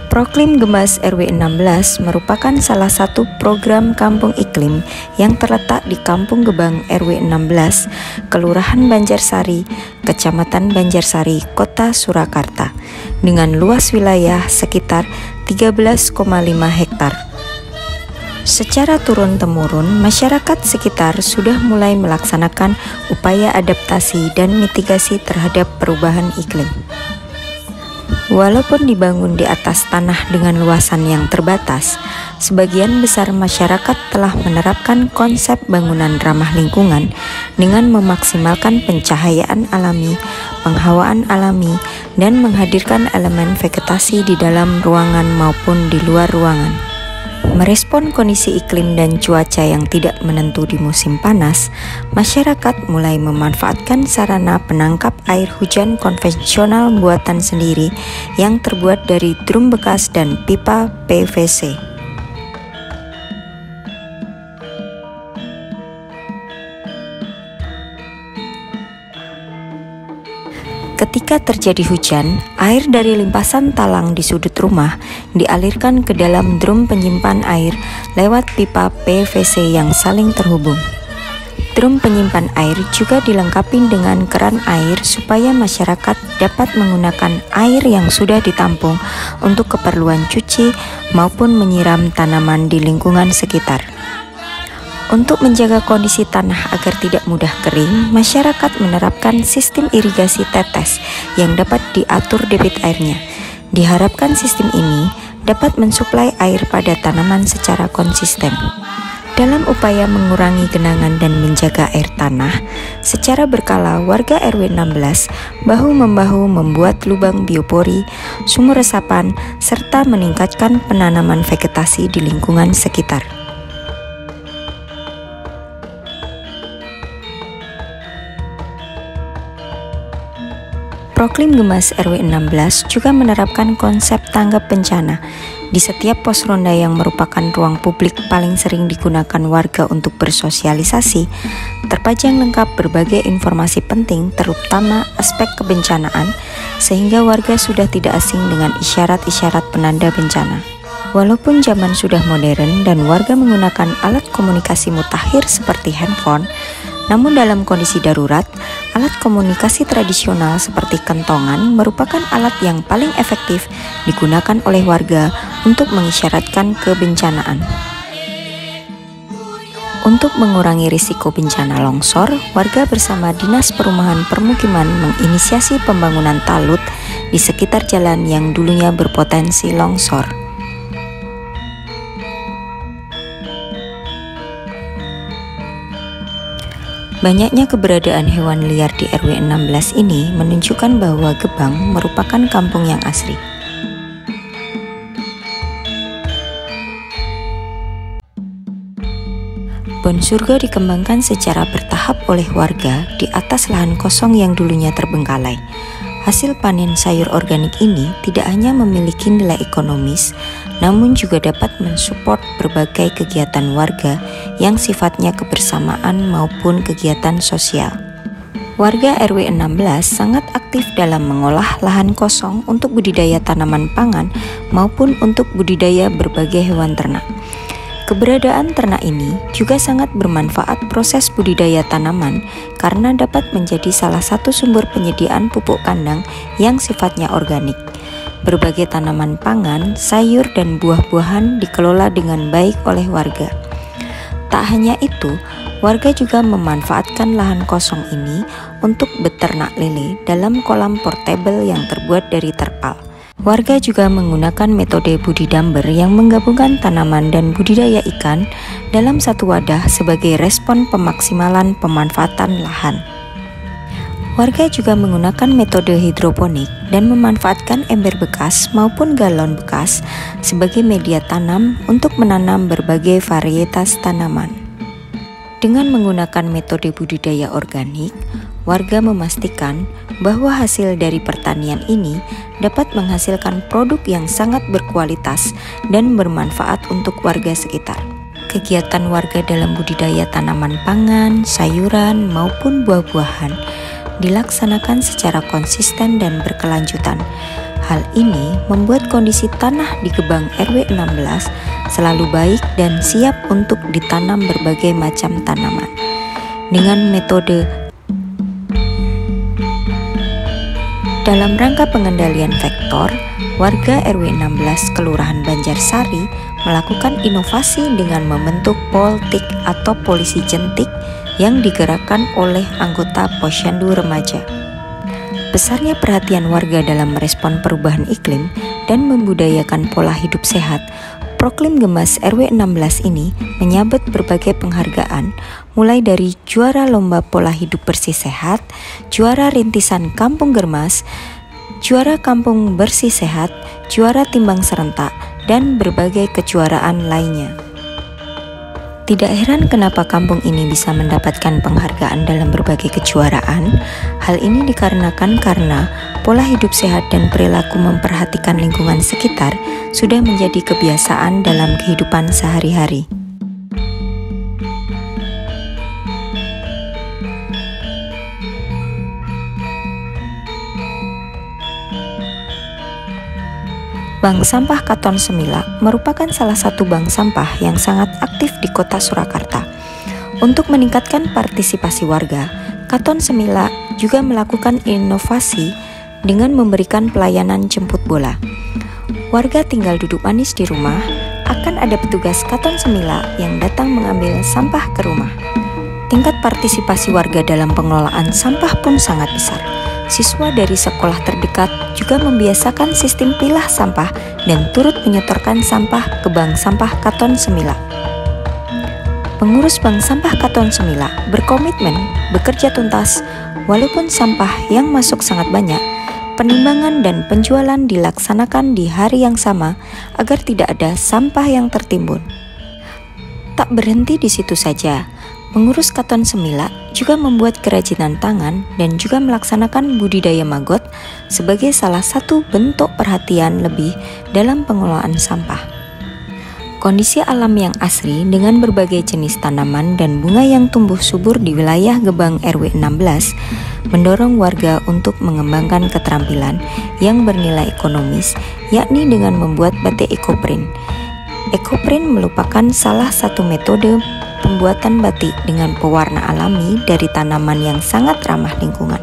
Proklim Gemas RW 16 merupakan salah satu program kampung iklim yang terletak di Kampung Gebang RW 16, Kelurahan Banjarsari, Kecamatan Banjarsari, Kota Surakarta, dengan luas wilayah sekitar 13,5 hektar. Secara turun-temurun, masyarakat sekitar sudah mulai melaksanakan upaya adaptasi dan mitigasi terhadap perubahan iklim. Walaupun dibangun di atas tanah dengan luasan yang terbatas, sebagian besar masyarakat telah menerapkan konsep bangunan ramah lingkungan dengan memaksimalkan pencahayaan alami, penghawaan alami, dan menghadirkan elemen vegetasi di dalam ruangan maupun di luar ruangan. Merespon kondisi iklim dan cuaca yang tidak menentu di musim panas, masyarakat mulai memanfaatkan sarana penangkap air hujan konvensional buatan sendiri yang terbuat dari drum bekas dan pipa PVC. Ketika terjadi hujan, air dari limpasan talang di sudut rumah dialirkan ke dalam drum penyimpan air lewat pipa PVC yang saling terhubung. Drum penyimpan air juga dilengkapi dengan keran air supaya masyarakat dapat menggunakan air yang sudah ditampung untuk keperluan cuci maupun menyiram tanaman di lingkungan sekitar. Untuk menjaga kondisi tanah agar tidak mudah kering, masyarakat menerapkan sistem irigasi tetes yang dapat diatur debit airnya. Diharapkan sistem ini dapat mensuplai air pada tanaman secara konsisten. Dalam upaya mengurangi genangan dan menjaga air tanah, secara berkala warga RW 16 bahu-membahu membuat lubang biopori, sumur resapan, serta meningkatkan penanaman vegetasi di lingkungan sekitar. Proklim Gemas RW 16 juga menerapkan konsep tanggap bencana. Di setiap pos ronda yang merupakan ruang publik paling sering digunakan warga untuk bersosialisasi, terpajang lengkap berbagai informasi penting terutama aspek kebencanaan, sehingga warga sudah tidak asing dengan isyarat-isyarat penanda bencana. Walaupun zaman sudah modern dan warga menggunakan alat komunikasi mutakhir seperti handphone, namun dalam kondisi darurat, alat komunikasi tradisional seperti kentongan merupakan alat yang paling efektif digunakan oleh warga untuk mengisyaratkan kebencanaan. Untuk mengurangi risiko bencana longsor, warga bersama Dinas Perumahan Permukiman menginisiasi pembangunan talut di sekitar jalan yang dulunya berpotensi longsor. Banyaknya keberadaan hewan liar di RW 16 ini menunjukkan bahwa Gebang merupakan kampung yang asri. Bon surga dikembangkan secara bertahap oleh warga di atas lahan kosong yang dulunya terbengkalai. Hasil panen sayur organik ini tidak hanya memiliki nilai ekonomis, namun juga dapat mensupport berbagai kegiatan warga yang sifatnya kebersamaan maupun kegiatan sosial. Warga RW 16 sangat aktif dalam mengolah lahan kosong untuk budidaya tanaman pangan maupun untuk budidaya berbagai hewan ternak. Keberadaan ternak ini juga sangat bermanfaat proses budidaya tanaman karena dapat menjadi salah satu sumber penyediaan pupuk kandang yang sifatnya organik. Berbagai tanaman pangan, sayur, dan buah-buahan dikelola dengan baik oleh warga. Tak hanya itu, warga juga memanfaatkan lahan kosong ini untuk beternak lele dalam kolam portable yang terbuat dari terpal. Warga juga menggunakan metode budidamber yang menggabungkan tanaman dan budidaya ikan dalam satu wadah sebagai respon pemaksimalan pemanfaatan lahan. Warga juga menggunakan metode hidroponik dan memanfaatkan ember bekas maupun galon bekas sebagai media tanam untuk menanam berbagai varietas tanaman. Dengan menggunakan metode budidaya organik, warga memastikan bahwa hasil dari pertanian ini dapat menghasilkan produk yang sangat berkualitas dan bermanfaat untuk warga sekitar. Kegiatan warga dalam budidaya tanaman pangan, sayuran, maupun buah-buahan dilaksanakan secara konsisten dan berkelanjutan. Hal ini membuat kondisi tanah di Gebang RW 16 selalu baik dan siap untuk ditanam berbagai macam tanaman. Dengan metode dalam rangka pengendalian vektor, warga RW 16 Kelurahan Banjarsari melakukan inovasi dengan membentuk Poltik atau polisi jentik yang digerakkan oleh anggota Posyandu Remaja. Besarnya perhatian warga dalam merespon perubahan iklim dan membudayakan pola hidup sehat, Proklim Gemas RW 16 ini menyabet berbagai penghargaan, mulai dari juara lomba pola hidup bersih sehat, juara rintisan Kampung Germas, juara kampung bersih sehat, juara timbang serentak, dan berbagai kejuaraan lainnya. Tidak heran kenapa kampung ini bisa mendapatkan penghargaan dalam berbagai kejuaraan. Hal ini dikarenakan karena pola hidup sehat dan perilaku memperhatikan lingkungan sekitar sudah menjadi kebiasaan dalam kehidupan sehari-hari. Bank Sampah Katon Semila merupakan salah satu bank sampah yang sangat aktif di kota Surakarta. Untuk meningkatkan partisipasi warga, Katon Semila juga melakukan inovasi dengan memberikan pelayanan jemput bola. Warga tinggal duduk manis di rumah, akan ada petugas Katon Semila yang datang mengambil sampah ke rumah. Tingkat partisipasi warga dalam pengelolaan sampah pun sangat besar. Siswa dari sekolah terdekat juga membiasakan sistem pilah sampah dan turut menyetorkan sampah ke Bank Sampah Katon Semila. Pengurus Bank Sampah Katon Semila berkomitmen bekerja tuntas walaupun sampah yang masuk sangat banyak. Penimbangan dan penjualan dilaksanakan di hari yang sama agar tidak ada sampah yang tertimbun. Tak berhenti di situ saja, pengurus Katon Semila juga membuat kerajinan tangan dan juga melaksanakan budidaya maggot sebagai salah satu bentuk perhatian lebih dalam pengelolaan sampah. Kondisi alam yang asri dengan berbagai jenis tanaman dan bunga yang tumbuh subur di wilayah Gebang RW 16 mendorong warga untuk mengembangkan keterampilan yang bernilai ekonomis, yakni dengan membuat batik ekoprint. Ekoprint merupakan salah satu metode pembuatan batik dengan pewarna alami dari tanaman yang sangat ramah lingkungan.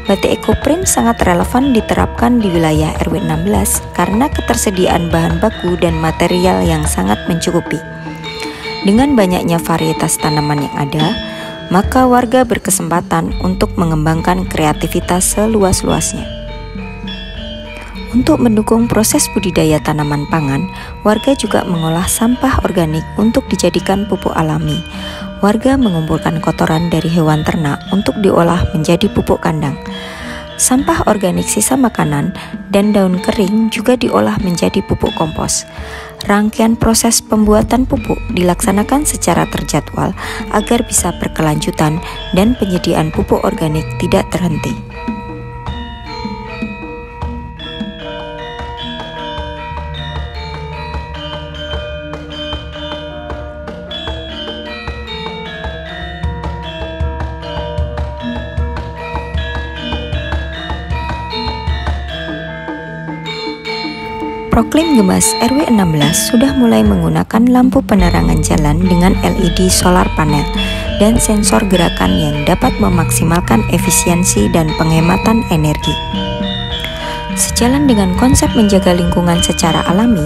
Batik ekoprint sangat relevan diterapkan di wilayah RW 16 karena ketersediaan bahan baku dan material yang sangat mencukupi. Dengan banyaknya varietas tanaman yang ada, maka warga berkesempatan untuk mengembangkan kreativitas seluas-luasnya. Untuk mendukung proses budidaya tanaman pangan, warga juga mengolah sampah organik untuk dijadikan pupuk alami. Warga mengumpulkan kotoran dari hewan ternak untuk diolah menjadi pupuk kandang. Sampah organik sisa makanan dan daun kering juga diolah menjadi pupuk kompos. Rangkaian proses pembuatan pupuk dilaksanakan secara terjadwal agar bisa berkelanjutan dan penyediaan pupuk organik tidak terhenti. Proklim Gemas RW 16 sudah mulai menggunakan lampu penerangan jalan dengan LED solar panel dan sensor gerakan yang dapat memaksimalkan efisiensi dan penghematan energi. Sejalan dengan konsep menjaga lingkungan secara alami,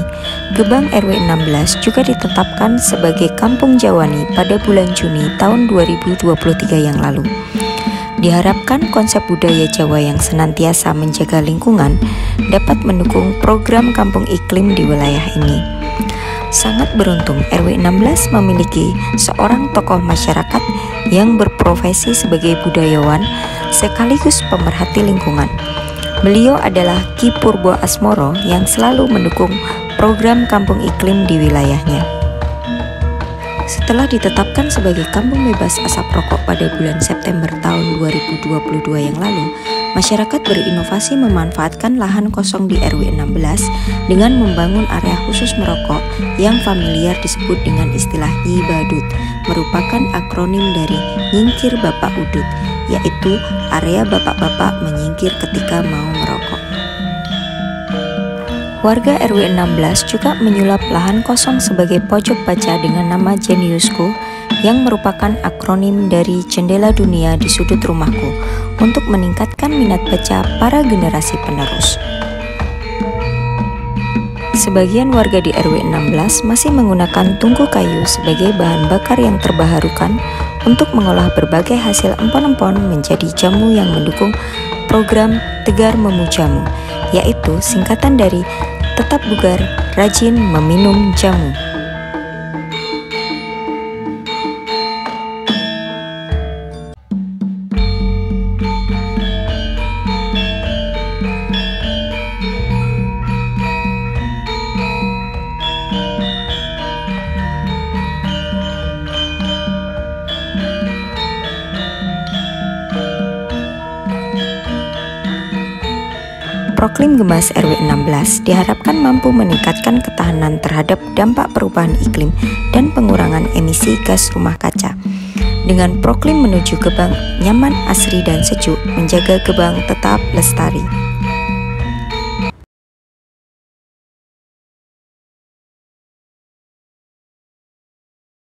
Gebang RW 16 juga ditetapkan sebagai Kampung Jawani pada bulan Juni tahun 2023 yang lalu. Diharapkan konsep budaya Jawa yang senantiasa menjaga lingkungan dapat mendukung program kampung iklim di wilayah ini. Sangat beruntung RW 16 memiliki seorang tokoh masyarakat yang berprofesi sebagai budayawan sekaligus pemerhati lingkungan. Beliau adalah Ki Purbo Asmoro yang selalu mendukung program kampung iklim di wilayahnya. Setelah ditetapkan sebagai kampung bebas asap rokok pada bulan September tahun 2022 yang lalu, masyarakat berinovasi memanfaatkan lahan kosong di RW 16 dengan membangun area khusus merokok yang familiar disebut dengan istilah Nyi Badut, merupakan akronim dari Nyingkir Bapak Udut, yaitu area bapak-bapak menyingkir ketika mau merokok. Warga RW 16 juga menyulap lahan kosong sebagai pojok baca dengan nama Jeniusku yang merupakan akronim dari Jendela Dunia di Sudut Rumahku untuk meningkatkan minat baca para generasi penerus. Sebagian warga di RW 16 masih menggunakan tungku kayu sebagai bahan bakar yang terbaharukan untuk mengolah berbagai hasil empon-empon menjadi jamu yang mendukung program Tegar Memujamu, yaitu singkatan dari Tetap Bugar, Rajin Meminum Jamu. Proklim Gemas RW 16 diharapkan mampu meningkatkan ketahanan terhadap dampak perubahan iklim dan pengurangan emisi gas rumah kaca. Dengan proklim menuju Gebang nyaman, asri, dan sejuk, menjaga Gebang tetap lestari.